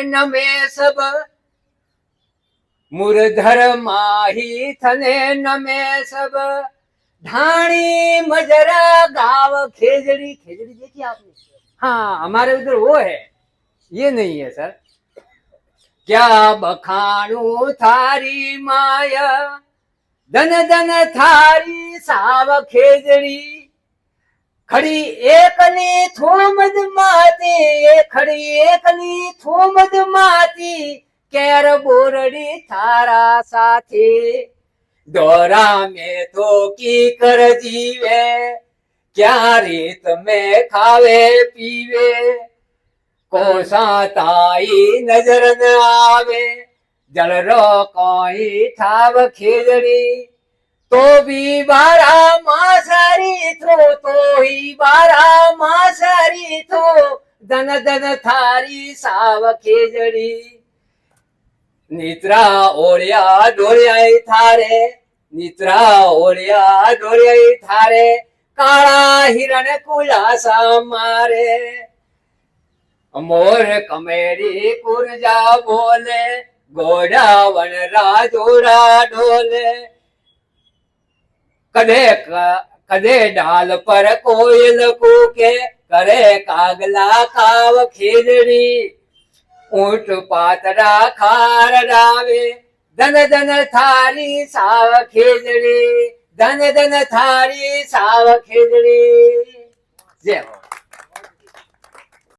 નમે સબ મુરધર માહી થને નમે સબ ढाणी मजरा गाव खेजड़ी खेजड़ी देखी आपने? हाँ हमारे उधर वो है, ये नहीं है सर। क्या बखानू थारी माया धन धन थारी साव खेजड़ी खड़ी एकनी थोमद माती खड़ी एकनी थोमद माती केर बोरड़ी थारा साथे दोरा में तो की कर जीवे क्या रीत में खावे पीवे कोसा ताई नजर न आवे जल रो कोई ठाव खेजड़ी तो भी बारा मासारी तो ही बारा मासारी धन धन थारी साव खेजड़ी नित्रा ओलिया डोलिया थारे नित्रा ओलिया डोलिया थारे काला हिरण कुलासा मारे मोर कमेरी कुरजा बोले घोड़ा वन राजोरा डोले कदे कदे डाल पर कोयल कूके करे कागला काव खेजड़ी ऊंट पातरा खार डावे धन धन थारी साव खेजड़ी धन धन थारी साव खेजड़ी जय हो।